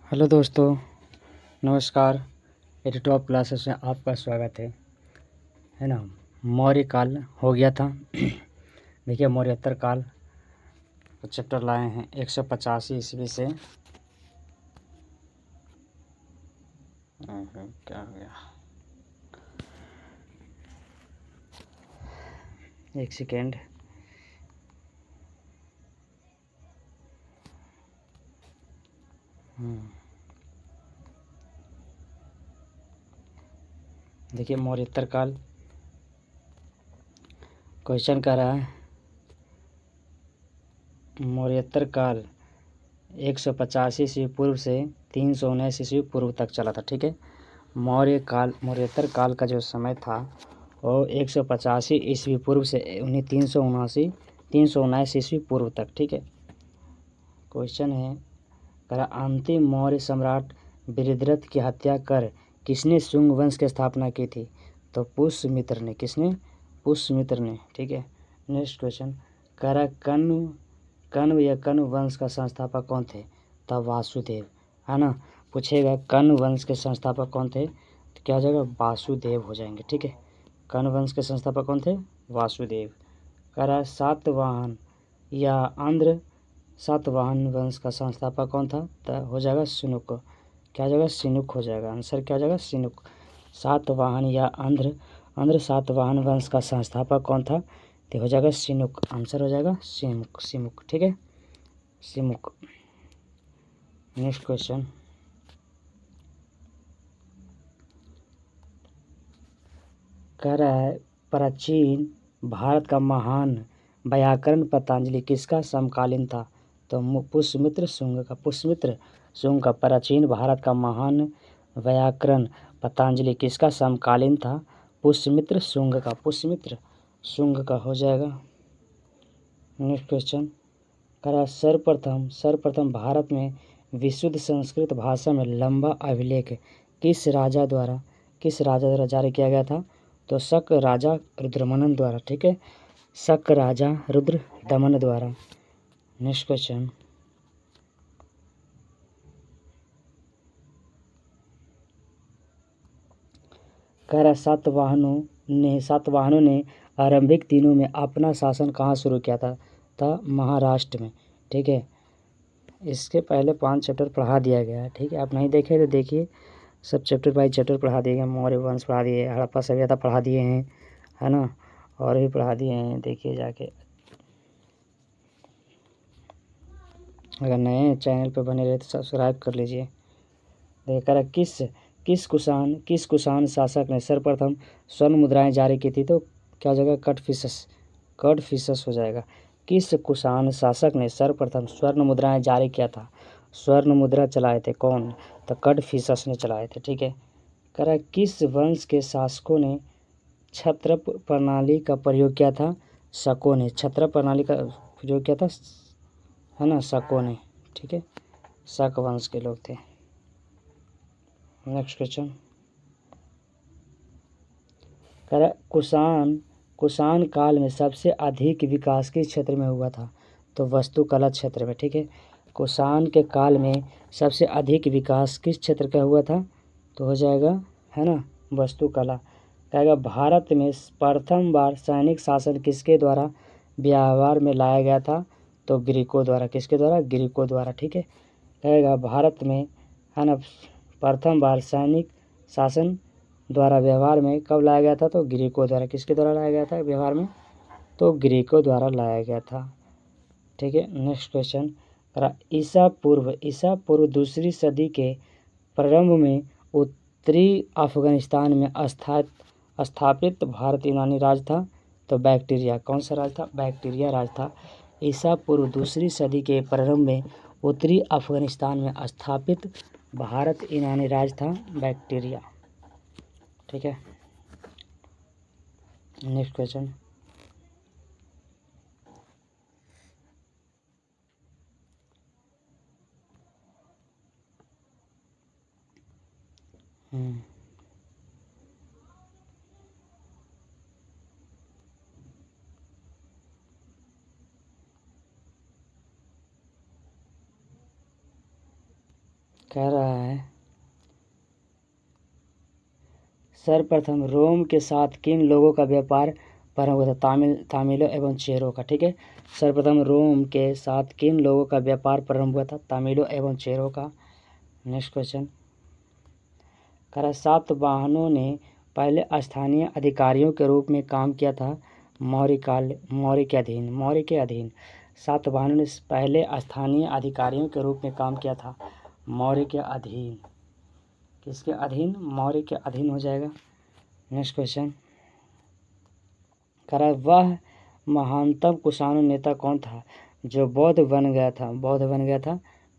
Hello दोस्तों, नमस्कार। 82 classes में आपका स्वागत है ना। मौर्य काल हो गया था। देखिए, मौर्योत्तर काल तो चैप्टर लाए हैं 185 ईस्वी से। क्या हो गया, एक सेकेंड। देखिए, मौर्योत्तर काल क्वेश्चन कर रहा है। मौर्योत्तर काल 185 ईस्वी पूर्व से 319 ईस्वी पूर्व तक चला था। ठीक है, मौर्योत्तर काल का जो समय था वो 185 ईस्वी पूर्व से 319 ईस्वी पूर्व तक। ठीक है, क्वेश्चन है करा अंतिम मौर्य सम्राट बृहद्रथ की हत्या कर किसने शुंग वंश की स्थापना की थी? तो पुष्यमित्र ने। किसने? पुष्यमित्र ने। ठीक है, नेक्स्ट क्वेश्चन करा कण्व या कण्व वंश का संस्थापक कौन थे? तब वासुदेव, है ना। पूछेगा कण्व वंश के संस्थापक कौन थे, तो क्या हो जाएगा? वासुदेव हो जाएंगे। ठीक है, कण्व वंश के संस्थापक कौन थे? वासुदेव। करा सातवाहन या आंध्र सातवाहन वंश का संस्थापक कौन था? तो हो जाएगा सिनुक। क्या हो जाएगा? सिनुक हो जाएगा। आंसर क्या हो जाएगा? सिनुक। सातवाहन या आंध्र सातवाहन वंश का संस्थापक कौन था? तो हो जाएगा सिनुक। आंसर हो जाएगा सिमुक। सिमुक। ठीक है, सिमुक। नेक्स्ट क्वेश्चन कह रहा है प्राचीन भारत का महान व्याकरण पतंजलि किसका समकालीन था? तो पुष्यमित्र शुंग का। पुष्यमित्र शुंग का। प्राचीन भारत का महान व्याकरण पतंजलि किसका समकालीन था? पुष्यमित्र शुंग का। पुष्यमित्र शुंग का हो जाएगा। नेक्स्ट क्वेश्चन कह रहा है सर्वप्रथम भारत में विशुद्ध संस्कृत भाषा में लंबा अभिलेख किस राजा द्वारा जारी किया गया था? तो शक राजा रुद्रदमन द्वारा। ठीक है, शक राजा रुद्रदमन द्वारा। नेक्स्ट क्वेश्चन कह रहा सातवाहनों ने आरंभिक दिनों में अपना शासन कहाँ शुरू किया था महाराष्ट्र में। ठीक है, इसके पहले 5 चैप्टर पढ़ा दिया गया है। ठीक है, आप नहीं देखे तो देखिए, सब चैप्टर बाई चैप्टर पढ़ा दिए गए। मौर्य वंश पढ़ा दिए, हड़प्पा सभ्यता पढ़ा दिए हैं, है ना, और भी पढ़ा दिए हैं। देखिए जाके, अगर नए चैनल पर बने रहे तो सब्सक्राइब कर लीजिए। देखकर किस कुषाण शासक ने सर्वप्रथम स्वर्ण मुद्राएं जारी की थी? तो क्या हो जाएगा? कटफिसस हो जाएगा। किस कुषाण शासक ने सर्वप्रथम स्वर्ण मुद्राएं जारी किया था? स्वर्ण मुद्रा चलाए थे कौन? तो कटफिसस ने चलाए थे। ठीक है, कह रहा है किस वंश के शासकों ने छत्रप प्रणाली का प्रयोग किया था? शकों ने। छत्रप प्रणाली का प्रयोग किया था, है ना, शकों ने। ठीक है, शक वंश के लोग थे। नेक्स्ट क्वेश्चन कह रहा है कुषाण काल में सबसे अधिक विकास किस क्षेत्र में हुआ था? तो वास्तुकला क्षेत्र में। ठीक है, कुषाण के काल में सबसे अधिक विकास किस क्षेत्र का हुआ था? तो हो जाएगा, है ना, वास्तुकला। कहेगा भारत में प्रथम बार सैनिक शासन किसके द्वारा व्यवहार में लाया गया था? तो ग्रीकों द्वारा। किसके द्वारा? ग्रीकों द्वारा। ठीक है, कहेगा भारत में, है ना, प्रथम बार सैनिक शासन द्वारा व्यवहार में कब लाया गया था? तो ग्रीकों द्वारा। किसके द्वारा लाया गया था व्यवहार में? तो ग्रीकों द्वारा लाया गया था। ठीक है, नेक्स्ट क्वेश्चन ईसा पूर्व दूसरी सदी के प्रारंभ में उत्तरी अफगानिस्तान में स्थापित भारत यूनानी राज था? तो बैक्टीरिया। कौन सा राज था? बैक्टीरिया राज था। ईसा पूर्व दूसरी सदी के प्रारंभ में उत्तरी अफगानिस्तान में स्थापित भारत यूनानी राज था बैक्टीरिया। ठीक है, नेक्स्ट क्वेश्चन कह रहा है सर्वप्रथम रोम के साथ किन लोगों का व्यापार प्रारंभ हुआ था? तामिलों एवं चेरों का। ठीक है, सर्वप्रथम रोम के साथ किन लोगों का व्यापार प्रारंभ हुआ था? तामिलों एवं चेरों का। नेक्स्ट क्वेश्चन कह रहा है सातवाहनों ने पहले स्थानीय अधिकारियों के रूप में काम किया था मौर्य के अधीन। सातवाहनों ने पहले स्थानीय अधिकारियों के रूप में काम किया था मौर्य के अधीन। किसके अधीन? मौर्य के अधीन हो जाएगा। नेक्स्ट क्वेश्चन कह रहा है वह महानतम कुषाण नेता कौन था जो बौद्ध बन गया था?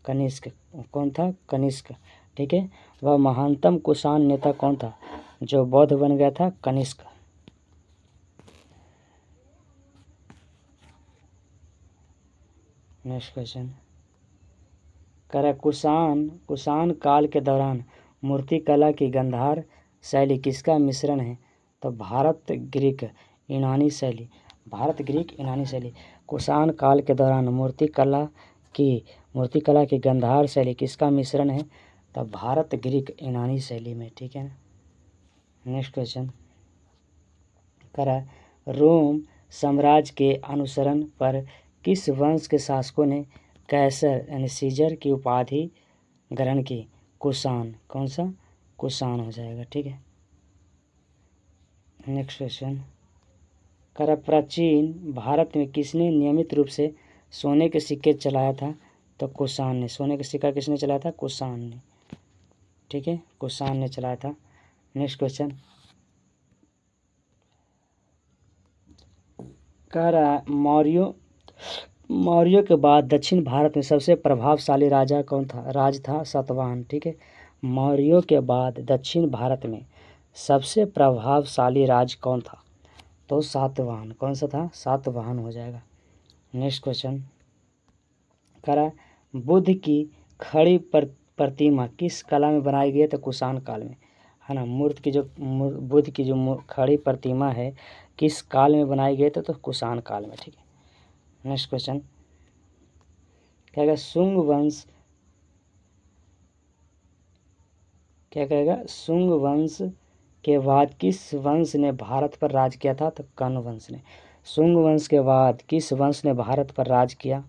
कनिष्क। कौन था? कनिष्क। ठीक है, वह महानतम कुषाण नेता कौन था जो बौद्ध बन गया था? कनिष्क। नेक्स्ट क्वेश्चन कह रहा है कुषाण काल के दौरान मूर्तिकला की गांधार शैली किसका मिश्रण है? तो भारत ग्रीक यूनानी शैली। कुषाण काल के दौरान मूर्तिकला की गांधार शैली किसका मिश्रण है? तो भारत ग्रीक यूनानी शैली में। ठीक है। नेक्स्ट क्वेश्चन कह रहा है रोम साम्राज्य के अनुसरण पर किस वंश के शासकों ने कैसर यानी सीजर की उपाधि ग्रहण की? कुषाण। कौन सा? कुषाण हो जाएगा। ठीक है। नेक्स्ट क्वेश्चन कह रहा प्राचीन भारत में किसने नियमित रूप से सोने के सिक्के चलाया था? तो कुषाण ने। सोने का सिक्का किसने चलाया था? कुषाण ने। ठीक है, कुषाण ने चलाया था। नेक्स्ट क्वेश्चन कह रहा है मौर्यों के बाद दक्षिण भारत में सबसे प्रभावशाली राजा कौन था? राज था सातवाहन। ठीक है, मौर्यों के बाद दक्षिण भारत में सबसे प्रभावशाली राज कौन था? तो सातवाहन। कौन सा था? सातवाहन हो जाएगा। नेक्स्ट क्वेश्चन कह रहा है बुद्ध की खड़ी प्रतिमा किस कला में बनाई गई? तो कुषाण काल में, है ना। बुद्ध की जो खड़ी प्रतिमा है किस काल में बनाई गई? तो कुषाण काल में। ठीक है। नेक्स्ट क्वेश्चन क्या कहेगा शुंग वंश के बाद किस वंश ने भारत पर राज किया था? तो कर्ण वंश ने। शुंग वंश के बाद किस वंश ने भारत पर राज किया?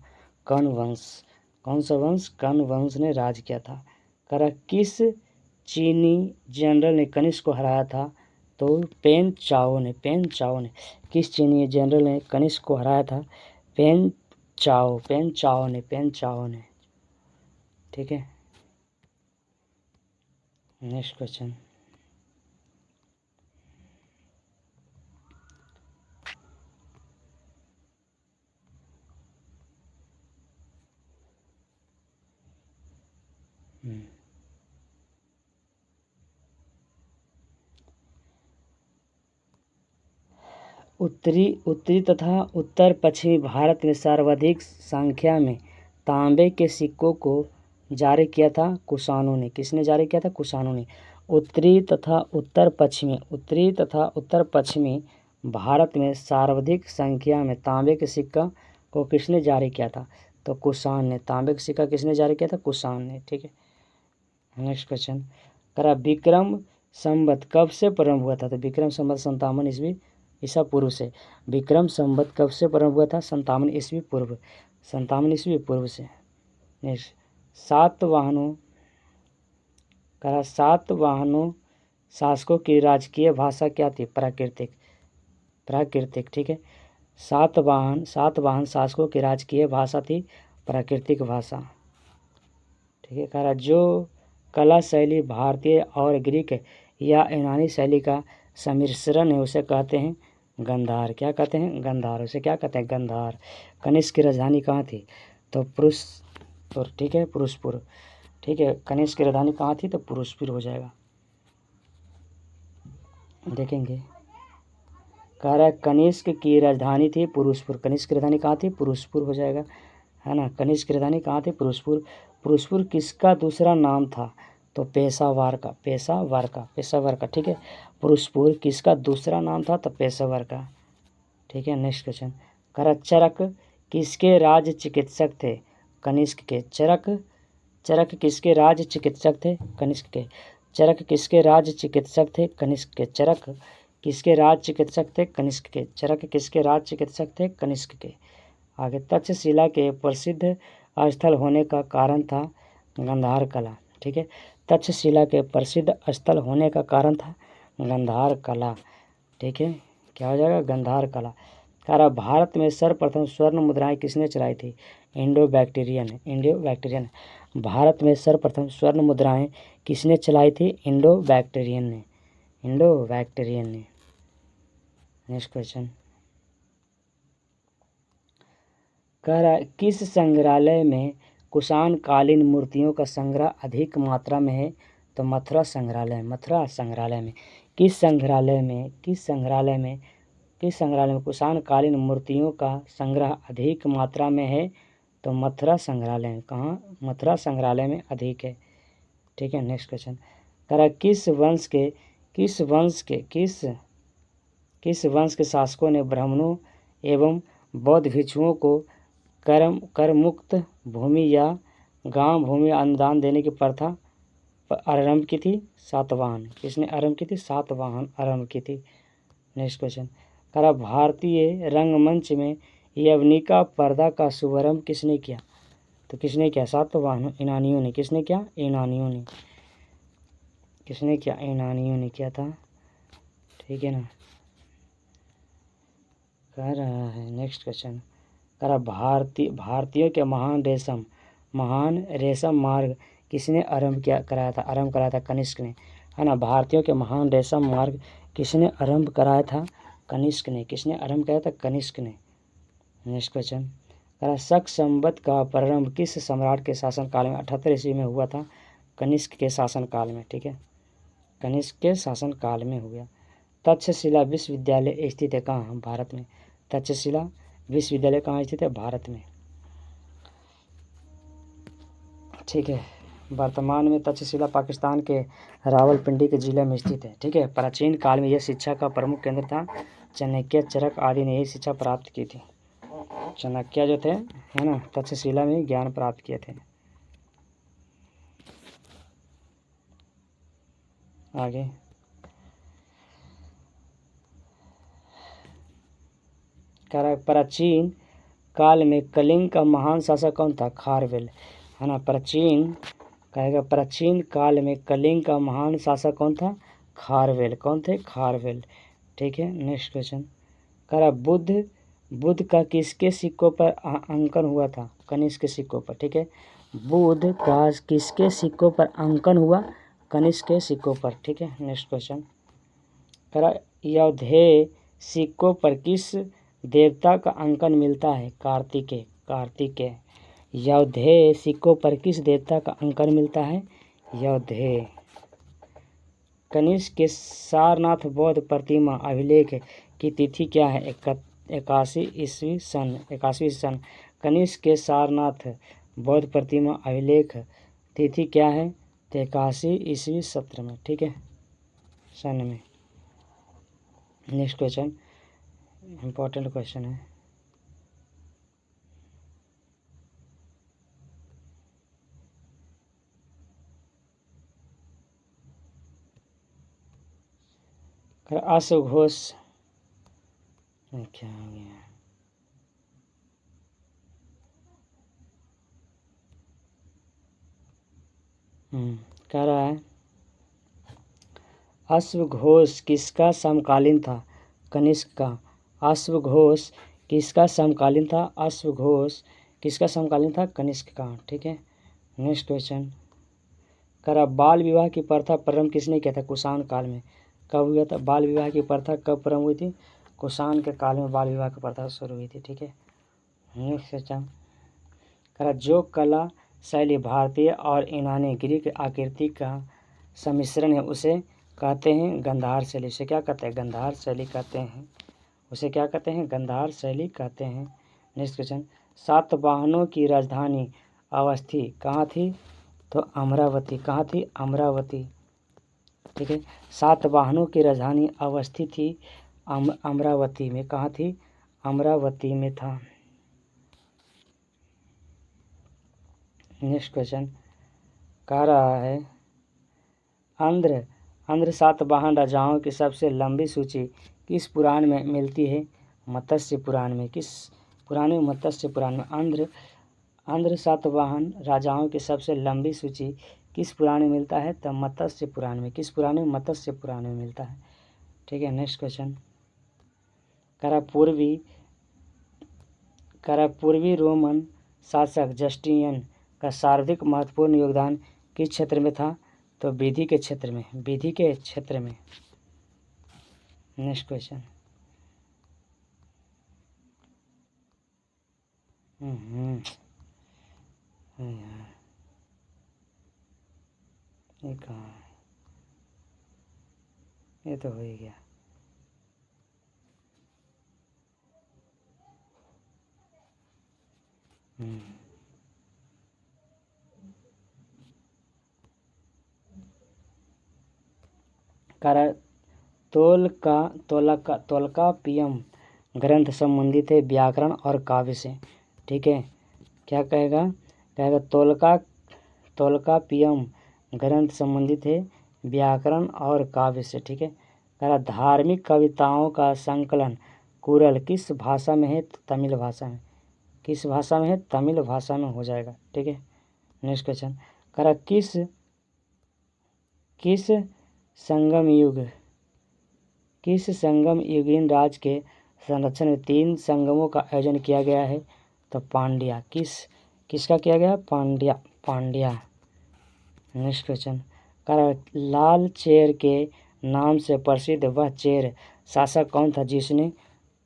कर्ण वंश। कौन सा वंश? कर्ण वंश ने राज किया था। कह किस चीनी जनरल ने कनिष्क को हराया था? तो पेन चाओ ने। किस चीनी जनरल ने कनिष्क को हराया था? पेन चाओ ने। ठीक है। नेक्स्ट क्वेश्चन उत्तरी तथा उत्तर पश्चिमी भारत में सर्वाधिक संख्या में तांबे के सिक्कों को जारी किया था कुषाणों ने। किसने जारी किया था? कुषाणों ने। उत्तरी तथा उत्तर पश्चिमी भारत में सर्वाधिक संख्या में तांबे के सिक्का को किसने जारी किया था? तो कुषाण ने। तांबे का सिक्का किसने जारी किया था? कुषाण ने। ठीक है। नेक्स्ट क्वेश्चन कह रहा विक्रम संवत कब से प्रारंभ हुआ था? तो विक्रम संवत 57 ईस्वी ईसा पूर्व से। विक्रम संवत कब से प्रारंभ हुआ था? 57 ईस्वी पूर्व से। नेक्स्ट सातवाहनों शासकों की राजकीय भाषा क्या थी? प्राकृतिक। ठीक है, सातवाहन शासकों की राजकीय भाषा थी प्राकृतिक भाषा। ठीक है। कह रहा जो कला शैली भारतीय और ग्रीक या यूनानी शैली का सम्मिश्रण है उसे कहते हैं गांधार। क्या कहते हैं? गांधार। उसे क्या कहते हैं? गांधार। कनिष्क की राजधानी कहाँ थी? तो पुरुषपुर। ठीक है, पुरुषपुर। ठीक है, कनिष्क की राजधानी कहाँ थी? तो पुरुषपुर हो जाएगा। देखेंगे कह रहा है कनिष्क की राजधानी थी पुरुषपुर। कनिष्क की राजधानी कहाँ थी? पुरुषपुर हो जाएगा, है ना। कनिष्क की राजधानी कहाँ थी? पुरुषपुर। पुरुषपुर किसका दूसरा नाम था? तो पेशावर का। ठीक है, पुरुषपुर किसका दूसरा नाम था? तो पेशावर का। ठीक है। नेक्स्ट क्वेश्चन कह रहा चरक किसके राज्य चिकित्सक थे? कनिष्क के। चरक चरक किसके राज्य चिकित्सक थे? कनिष्क के। चरक किसके राज्य चिकित्सक थे? कनिष्क के। चरक किसके राज्य चिकित्सक थे? कनिष्क के। चरक किसके राज्य चिकित्सक थे? कनिष्क के। आगे, तक्षशिला के प्रसिद्ध स्थल होने का कारण था गांधार कला। ठीक है, तक्षशिला के प्रसिद्ध स्थल होने का कारण था गांधार कला। ठीक है, क्या हो जाएगा? गांधार कला। कह भारत में सर्वप्रथम स्वर्ण मुद्राएं किसने चलाई थी? Indo Bactrian. भारत में सर्वप्रथम स्वर्ण मुद्राएं किसने चलाई थी? इंडो बैक्टीरियन ने। नेक्स्ट क्वेश्चन, कह रहा है किस संग्रहालय में कुषाण कालीन मूर्तियों का संग्रह अधिक मात्रा में है? तो मथुरा संग्रहालय में। किस संग्रहालय में कुषाण कालीन मूर्तियों का संग्रह अधिक मात्रा में है? तो मथुरा संग्रहालय में। कहाँ? मथुरा संग्रहालय में अधिक है। ठीक है, नेक्स्ट क्वेश्चन, कह रहा किस वंश के शासकों ने ब्राह्मणों एवं बौद्ध भिक्षुओं को कर मुक्त भूमि या गांव भूमि अनुदान देने की प्रथा आरंभ की थी? सातवाहन। किसने आरंभ की थी? सातवाहन आरंभ की थी। नेक्स्ट क्वेश्चन, कह रहा भारतीय रंगमंच में यवनिका पर्दा का शुभारंभ किसने किया? तो किसने किया? सातवाहन ईनानियों ने। किसने किया? ईनानियों ने किया था। ठीक है ना। कह रहा है नेक्स्ट क्वेश्चन, कह रहा भारतीयों के महान रेशम मार्ग किसने आरंभ कराया था? कनिष्क ने, है ना। भारतीयों के महान रेशम मार्ग किसने आरंभ कराया था? कनिष्क ने। किसने आरंभ कराया था? कनिष्क ने। नेक्स्ट क्वेश्चन, कह रहा शक संवत का प्रारंभ किस सम्राट के शासनकाल में 78 ईस्वी में हुआ था? कनिष्क के शासनकाल में। ठीक है, कनिष्क के शासनकाल में हो गया। तक्षशिला विश्वविद्यालय स्थित है कहाँ? भारत में। तक्षशिला विश्वविद्यालय कहाँ स्थित है? भारत में। ठीक है, वर्तमान में तक्षशिला पाकिस्तान के रावलपिंडी के जिले में स्थित है। ठीक है, प्राचीन काल में यह शिक्षा का प्रमुख केंद्र था। चाणक्य, चरक आदि ने यही शिक्षा प्राप्त की थी। चाणक्य जो थे, है ना, तक्षशिला में ज्ञान प्राप्त किए थे। आगे, प्राचीन काल में कलिंग का महान शासक कौन था? खारवेल, है ना। प्राचीन काल में कलिंग का महान शासक कौन था? खारवेल। कौन थे? खारवेल। ठीक है, नेक्स्ट क्वेश्चन, बुद्ध का किसके सिक्कों पर अंकन हुआ था? कनिष्क के सिक्कों पर। ठीक है, बुद्ध का किसके सिक्कों पर अंकन हुआ? कनिष्क के सिक्कों पर। ठीक है, नेक्स्ट क्वेश्चन, यौधेय सिक्कों पर किस देवता का अंकन मिलता है? कार्तिकेय। यौधेय सिक्कों पर किस देवता का अंकन मिलता है? यौधेय। कनिष्क के सारनाथ बौद्ध प्रतिमा अभिलेख की तिथि क्या है? 81 ईस्वी सन। कनिष्क के सारनाथ बौद्ध प्रतिमा अभिलेख तिथि क्या है? 81 ईस्वी सत्र में। ठीक है, सन में। नेक्स्ट क्वेश्चन इम्पोर्टेंट क्वेश्चन है। अश्वघोष क्या हो गया? कह रहा है अश्वघोष किसका समकालीन था? कनिष्क का। अश्वघोष किसका समकालीन था? अश्वघोष किसका समकालीन था? कनिष्क का। ठीक है, नेक्स्ट क्वेश्चन, कह रहा बाल विवाह की प्रथा प्रारंभ किसने किया था? कुषाण काल में। कब हुआ था बाल विवाह की प्रथा? कब प्रारंभ हुई थी? कुषाण के काल में बाल विवाह की प्रथा शुरू हुई थी। ठीक है, नेक्स्ट क्वेश्चन, कह रहा जो कला शैली भारतीय और यूनानी ग्रीक आकृति का सम्मिश्रण है उसे कहते हैं गांधार शैली। उसे क्या कहते हैं? गांधार शैली कहते हैं। उसे क्या कहते हैं? गांधार शैली कहते हैं। नेक्स्ट क्वेश्चन, सातवाहनों की राजधानी अवस्थी कहाँ थी? तो अमरावती। कहाँ थी? अमरावती। ठीक है, सातवाहनों की राजधानी अवस्थी थी अमरावती में। कहाँ थी? अमरावती में था। नेक्स्ट क्वेश्चन, कह रहा है आंध्र सातवाहन राजाओं की सबसे लंबी सूची किस पुराण में मिलती है? मत्स्य पुराण में। किस पुराण में? मत्स्य पुराण में। आंध्र सातवाहन राजाओं की सबसे लंबी सूची किस पुराण में मिलता है? तो मत्स्य पुराण में। किस पुराण में? मत्स्य पुराण में मिलता है। ठीक है, नेक्स्ट क्वेश्चन। पूर्वी रोमन शासक जस्टियन का सर्वाधिक महत्वपूर्ण योगदान किस क्षेत्र में था? तो विधि के क्षेत्र में। विधि के क्षेत्र में। Next question. ये कहाँ है? ये तो हो ही गया। तोल्कापियम ग्रंथ संबंधित है व्याकरण और काव्य से। ठीक है, क्या कहेगा? कहेगा तोल्कापियम ग्रंथ संबंधित है व्याकरण और काव्य से। ठीक है, कह धार्मिक कविताओं का संकलन कुरल किस भाषा में है? तमिल भाषा में। किस भाषा में है? तमिल भाषा में हो जाएगा। ठीक है, नेक्स्ट क्वेश्चन। कह किस संगम युगीन राज्य के संरक्षण में 3 संगमों का आयोजन किया गया है? तो पांड्या। किसका किया गया? पांड्या। Next question. लाल चेर के नाम से प्रसिद्ध वह चेर शासक कौन था जिसने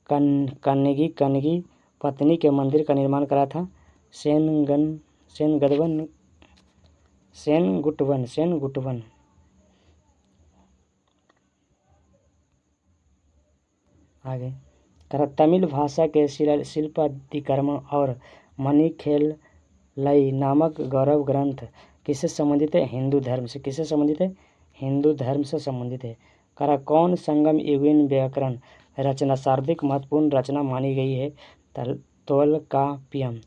कन्नगी पत्नी के मंदिर का निर्माण करा था? सेनगुट्टवन। आगे तमिल भाषा के शिल्पाधिकर्म और मणिखेलई नामक गौरव ग्रंथ किससे संबंधित है? हिंदू धर्म से। किससे संबंधित है? हिंदू धर्म से संबंधित है। कौन संगम युगीन व्याकरण रचना सर्वाधिक महत्वपूर्ण रचना मानी गई है? तोल्कापियम।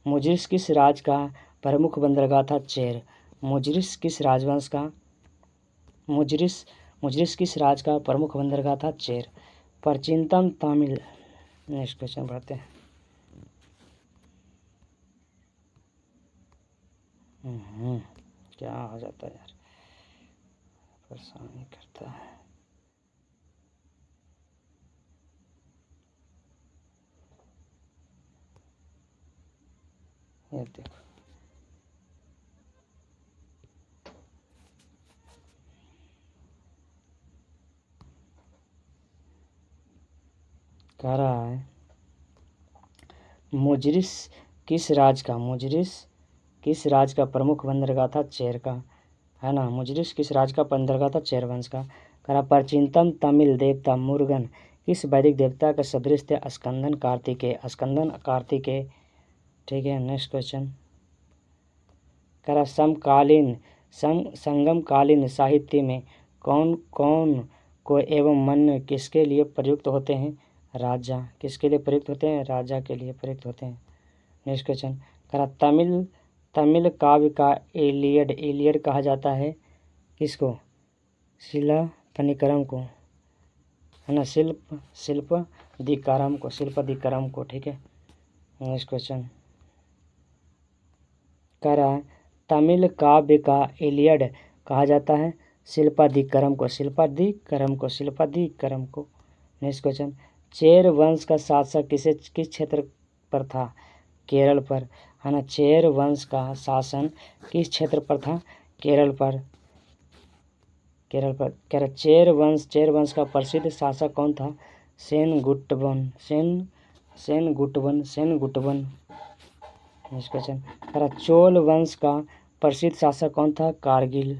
मुजरिस किस राज का प्रमुख बंदरगाह था? चेर। मुजरिस किस राज का प्रमुख बंदरगाह था? चेर। प्राचीनतम तमिल। नेक्स्ट क्वेश्चन पढ़ते हैं। क्या हो जाता है यार, परेशानी करता है। ये देखो, कह रहा है मुजरिस किस राज का प्रमुख बंदरगाह था? चेर का, है ना। मुजरिस किस राज का बंदरगाह था? चेर वंश का। कह प्राचीनतम तमिल देवता मुरुगन किस वैदिक देवता का सदृश थे? स्कंदन कार्तिकेय। ठीक है, नेक्स्ट क्वेश्चन। कह समकालीन साहित्य में कौन को एवं मन किसके लिए प्रयुक्त होते हैं? राजा। किसके लिए प्रयुक्त होते हैं? राजा के लिए प्रयुक्त होते हैं। Next question. कह तमिल काव्य का इलियड कहा जाता है किसको? शिलापनिकरम को, है ना। शिल्पाधिकारम को। ठीक है, नेक्स्ट क्वेश्चन। कह रहा है तमिल काव्य का इलियड कहा जाता है शिल्पाधिकारम को। Next question. चेर वंश का शासक किस क्षेत्र पर था? केरल पर, है ना। चेर वंश का शासन किस क्षेत्र पर था? केरल पर। कह रहा चेर वंश का प्रसिद्ध शासक कौन था? सेनगुट्टवन। Next question. कह रहा चोल वंश का प्रसिद्ध शासक कौन था? कारिकल।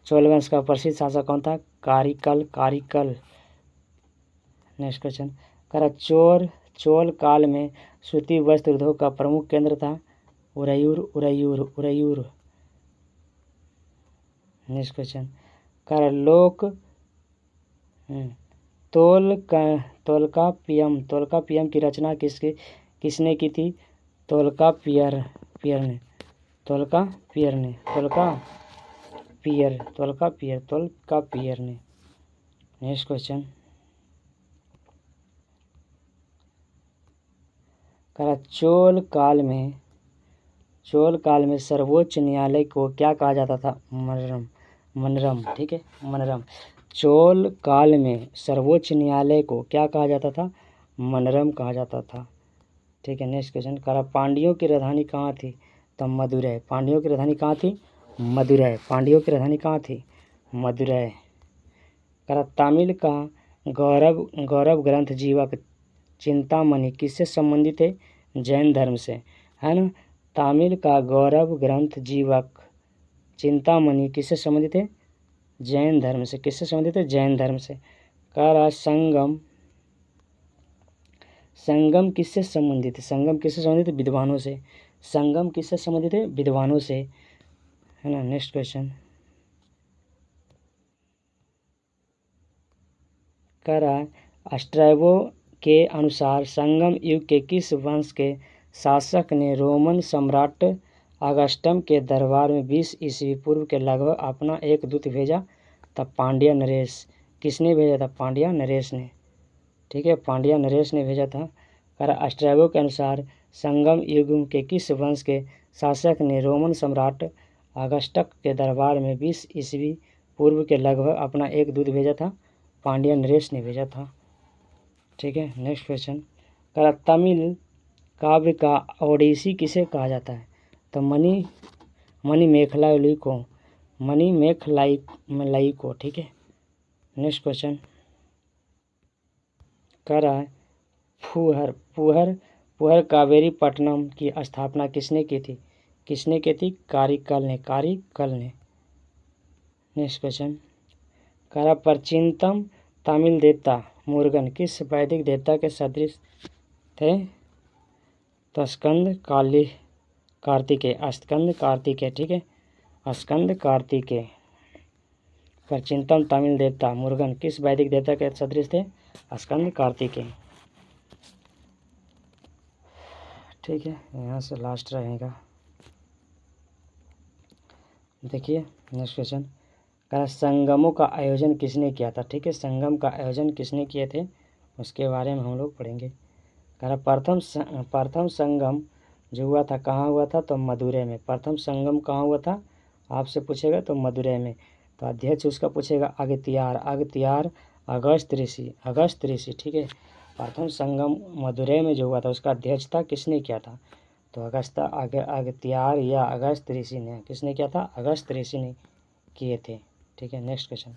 चोल वंश का प्रसिद्ध शासक कौन था? कारिकल। Next question. कह रहा चोल काल में सूती वस्त्र उद्योग का प्रमुख केंद्र था? उरैयूर। Next question. कह रहा तोल्कापियम की रचना किसने की थी? तोल्कापियर ने नेक्स्ट क्वेश्चन, चोल काल में सर्वोच्च न्यायालय को क्या कहा जाता था? मनरम। ठीक है, मनरम। चोल काल में सर्वोच्च न्यायालय को क्या कहा जाता था? मनरम कहा जाता था। ठीक है, नेक्स्ट क्वेश्चन, पांड्यों की राजधानी कहाँ थी? तो मदुरै। पांड्यों की राजधानी कहाँ थी? मदुरै। तमिल का गौरव ग्रंथ जीवक चिंतामणि किससे संबंधित है? जैन धर्म से, है ना। तमिल का गौरव ग्रंथ जीवक चिंतामणि किससे संबंधित है? जैन धर्म से। किससे संबंधित है? जैन धर्म से। संगम किससे संबंधित है? विद्वानों से। संगम किससे संबंधित है? विद्वानों से, है ना। नेक्स्ट क्वेश्चन, स्ट्रैबो के अनुसार संगम युग के किस वंश के शासक ने रोमन सम्राट अगस्टम के दरबार में 20 ईस्वी पूर्व के लगभग अपना एक दूत भेजा? तब पांड्या नरेश। किसने भेजा था? पांड्या नरेश ने। ठीक है, पांड्या नरेश ने भेजा था। स्ट्रैबो के अनुसार संगम युग के किस वंश के शासक ने रोमन सम्राट अगस्टक के दरबार में 20 ईस्वी पूर्व के लगभग अपना एक दूत भेजा था? पांड्या नरेश ने भेजा था। ठीक है, नेक्स्ट क्वेश्चन, तमिल काव्य का ओडिसी किसे कहा जाता है? तो मणिमेखलाई को। ठीक है, नेक्स्ट क्वेश्चन, फुहर कावेरी पट्टनम की स्थापना किसने की थी? कारिकल ने। नेक्स्ट क्वेश्चन, प्राचीनतम तमिल देवता मुरुगन किस वैदिक देवता के सदृश थे? तो स्कंद कार्तिकेय। ठीक है, स्कंद कार्तिकेय। प्राचीनतम तमिल देवता मुरुगन किस वैदिक देवता के सदृश थे? स्कंद कार्तिकेय। ठीक है, यहाँ से लास्ट रहेगा। देखिए नेक्स्ट क्वेश्चन, संगमों का आयोजन किसने किया था? ठीक है, संगम का आयोजन किसने किए थे उसके बारे में हम लोग पढ़ेंगे। प्रथम संगम जो हुआ था कहाँ हुआ था? तो मदुरै में। प्रथम संगम कहाँ हुआ था आपसे पूछेगा? तो मदुरै में। तो अध्यक्ष उसका पूछेगा अगस्त्यार अगस्त ऋषि। ठीक है, प्रथम संगम मदुरै में जो हुआ था उसका अध्यक्षता किसने किया था? तो अगस्त्यार या अगस्त ऋषि ने। किसने किया था? अगस्त ऋषि ने किए थे। ठीक है, नेक्स्ट क्वेश्चन,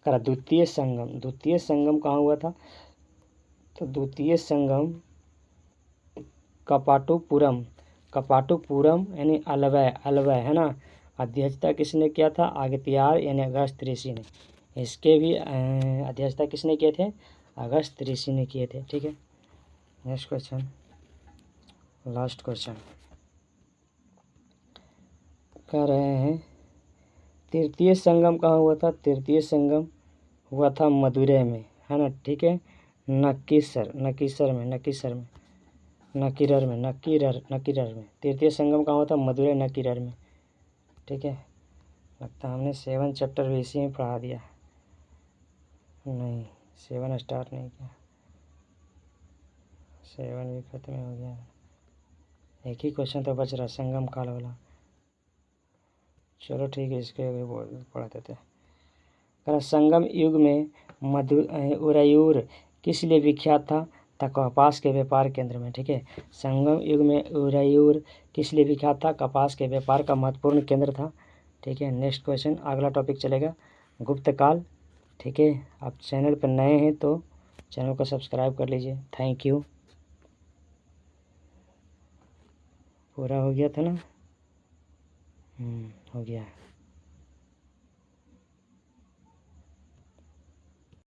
द्वितीय संगम कहाँ हुआ था? तो द्वितीय संगम कपाटुपुरम यानी अलवै, है ना। अध्यक्षता किसने किया था? अगस्त्यार यानी अगस्त ऋषि ने। इसके भी अध्यक्षता किसने किए थे? अगस्त ऋषि ने किए थे। ठीक है, नेक्स्ट क्वेश्चन, लास्ट क्वेश्चन कह रहे हैं तृतीय संगम कहाँ हुआ था? तृतीय संगम हुआ था मदुरै में, है ना। ठीक है, नकीरर में। तृतीय संगम कहाँ हुआ था? मदुरै नकीरर में। ठीक है, लगता है हमने 7 चैप्टर भी इसी में पढ़ा दिया। नहीं, 7 स्टार्ट नहीं किया, 7 भी खत्म हो गया। एक ही क्वेश्चन तो बच रहा, संगम काल वाला। चलो ठीक है, इसके पढ़ा देते हैं। संगम युग में उरैयूर किस लिए विख्यात था? कपास के व्यापार केंद्र में। ठीक है, संगम युग में उरैयूर किस लिए विख्यात था? कपास के व्यापार का महत्वपूर्ण केंद्र था। ठीक है, नेक्स्ट क्वेश्चन, अगला टॉपिक चलेगा गुप्त काल। ठीक है, आप चैनल पर नए हैं तो चैनल को सब्सक्राइब कर लीजिए। Thank you. पूरा हो गया था ना? हो गया।